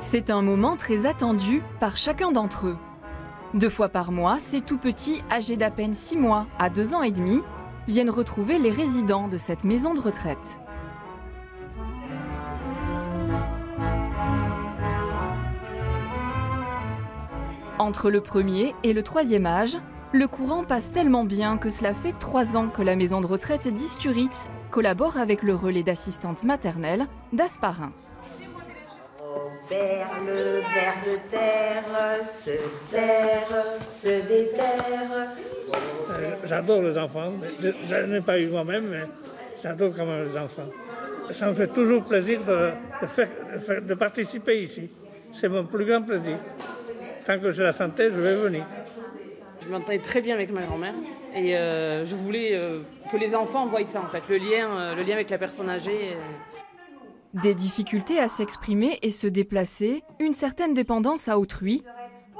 C'est un moment très attendu par chacun d'entre eux. 2 fois par mois, ces tout petits, âgés d'à peine 6 mois à 2 ans et demi, viennent retrouver les résidents de cette maison de retraite. Entre le premier et le 3e âge, le courant passe tellement bien que cela fait 3 ans que la maison de retraite d'Isturitz collabore avec le relais d'assistante maternelle d'Asparin. Le ver de terre, se déterre. J'adore les enfants. Je n'ai pas eu moi-même, mais j'adore quand même les enfants. Ça me fait toujours plaisir de participer ici. C'est mon plus grand plaisir. Tant que j'ai la santé, je vais venir. Je m'entendais très bien avec ma grand-mère et je voulais que les enfants voient ça en fait, le lien avec la personne âgée. Des difficultés à s'exprimer et se déplacer, une certaine dépendance à autrui,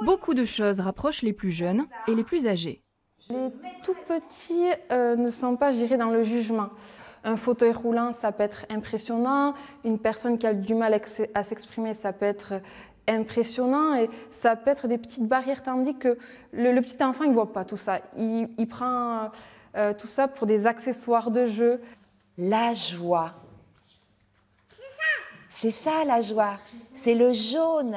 beaucoup de choses rapprochent les plus jeunes et les plus âgés. Les tout petits ne sont pas gérés dans le jugement. Un fauteuil roulant, ça peut être impressionnant. Une personne qui a du mal à s'exprimer, ça peut être impressionnant. Et ça peut être des petites barrières, tandis que le petit enfant, il ne voit pas tout ça. Il prend tout ça pour des accessoires de jeu. La joie. C'est ça la joie, c'est le jaune.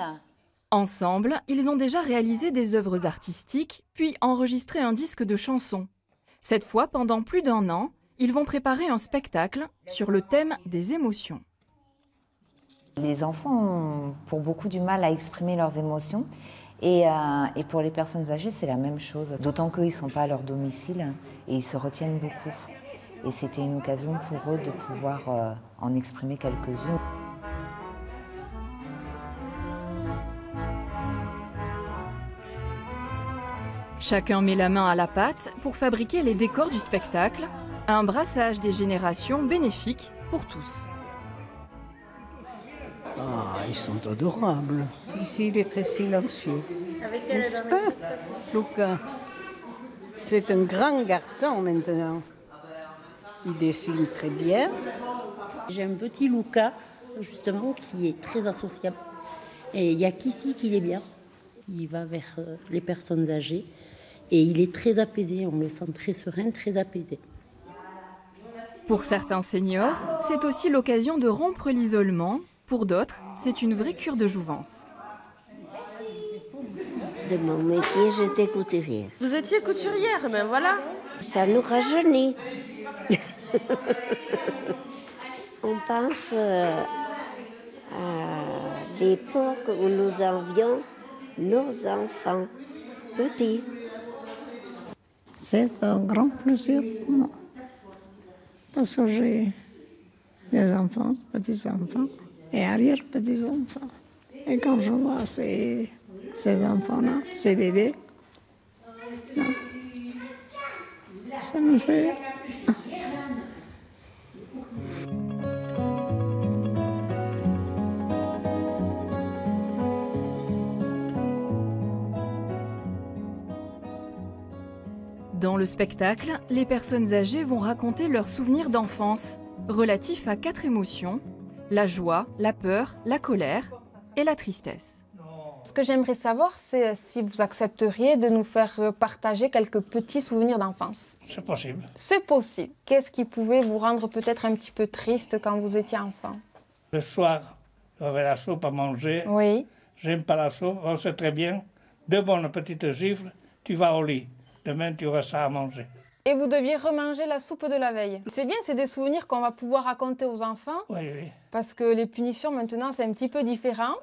Ensemble, ils ont déjà réalisé des œuvres artistiques, puis enregistré un disque de chansons. Cette fois, pendant plus d'1 an, ils vont préparer un spectacle sur le thème des émotions. Les enfants ont pour beaucoup du mal à exprimer leurs émotions et pour les personnes âgées, c'est la même chose. D'autant qu'eux, ils ne sont pas à leur domicile et ils se retiennent beaucoup. Et c'était une occasion pour eux de pouvoir en exprimer quelques-unes. Chacun met la main à la pâte pour fabriquer les décors du spectacle, un brassage des générations bénéfique pour tous. Ah, ils sont adorables. Ici, il est très silencieux. N'est-ce pas, Luca? C'est un grand garçon maintenant. Il dessine très bien. J'ai un petit Luca, justement, qui est très associable. Et il n'y a qu'ici qu'il est bien. Il va vers les personnes âgées. Et il est très apaisé, on le sent très serein, très apaisé. Pour certains seniors, c'est aussi l'occasion de rompre l'isolement. Pour d'autres, c'est une vraie cure de jouvence. De mon métier, j'étais couturière. Vous étiez couturière, ben voilà. Ça nous rajeunit. On pense à l'époque où nous avions nos enfants petits. C'est un grand plaisir pour moi. Parce que j'ai des enfants, petits-enfants et arrière-petits-enfants. Et quand je vois ces enfants-là, ces bébés, non, ça me fait... Dans le spectacle, les personnes âgées vont raconter leurs souvenirs d'enfance, relatifs à 4 émotions, la joie, la peur, la colère et la tristesse. Ce que j'aimerais savoir, c'est si vous accepteriez de nous faire partager quelques petits souvenirs d'enfance. C'est possible. C'est possible. Qu'est-ce qui pouvait vous rendre peut-être un petit peu triste quand vous étiez enfant? Le soir, j'avais la soupe à manger. Oui. J'aime pas la soupe, on sait très bien. 2 bonnes petites gifles, tu vas au lit. Demain, tu auras ça à manger. Et vous deviez remanger la soupe de la veille. C'est bien, c'est des souvenirs qu'on va pouvoir raconter aux enfants. Oui, oui. Parce que les punitions, maintenant, c'est un petit peu différent.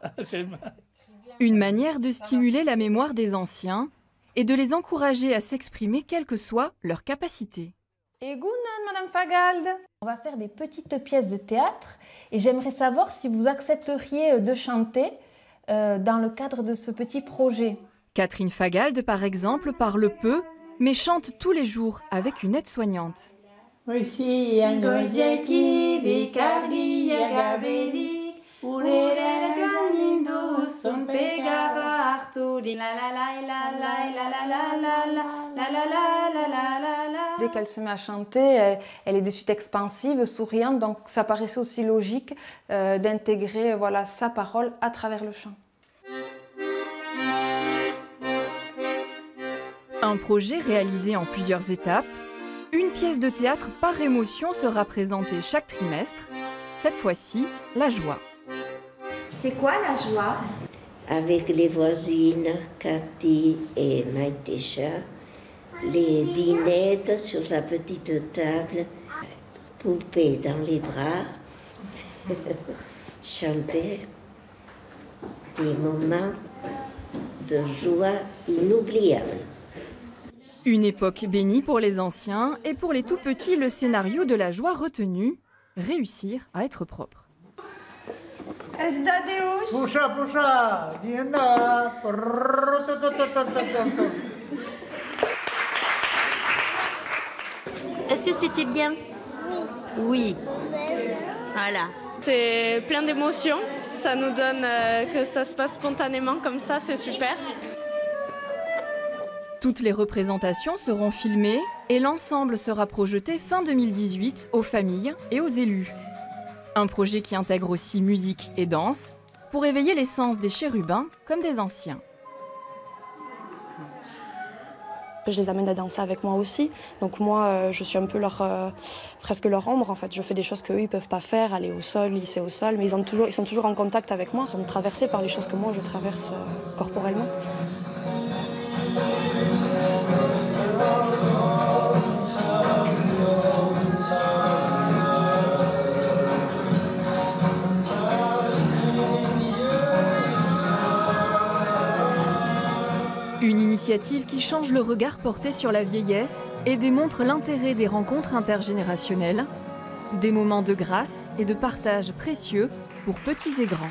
Une manière de stimuler la mémoire des anciens et de les encourager à s'exprimer quelle que soit leur capacité. Et Gounan, Madame Fagald. On va faire des petites pièces de théâtre et j'aimerais savoir si vous accepteriez de chanter dans le cadre de ce petit projet. Catherine Fagald, par exemple, parle peu, mais chante tous les jours avec une aide-soignante. Voici un Dès qu'elle se met à chanter, elle est de suite expansive, souriante, donc ça paraissait aussi logique d'intégrer voilà, sa parole à travers le chant. Un projet réalisé en plusieurs étapes. Une pièce de théâtre par émotion sera présentée chaque trimestre. Cette fois-ci, la joie. C'est quoi la joie? Avec les voisines, Cathy et Maïtécha, les dînettes sur la petite table, poupée dans les bras, chanter des moments de joie inoubliables. Une époque bénie pour les anciens et pour les tout-petits, le scénario de la joie retenu, réussir à être propre. Est-ce que c'était bien? Oui. Voilà. C'est plein d'émotions, ça nous donne que ça se passe spontanément comme ça, c'est super. Toutes les représentations seront filmées et l'ensemble sera projeté fin 2018 aux familles et aux élus. Un projet qui intègre aussi musique et danse pour éveiller les sens des chérubins comme des anciens. Je les amène à danser avec moi aussi, donc moi je suis un peu presque leur ombre en fait. Je fais des choses qu'eux ils peuvent pas faire, aller au sol, glisser au sol, mais ils sont toujours en contact avec moi, ils sont traversés par les choses que moi je traverse corporellement. Une initiative qui change le regard porté sur la vieillesse et démontre l'intérêt des rencontres intergénérationnelles, des moments de grâce et de partage précieux pour petits et grands.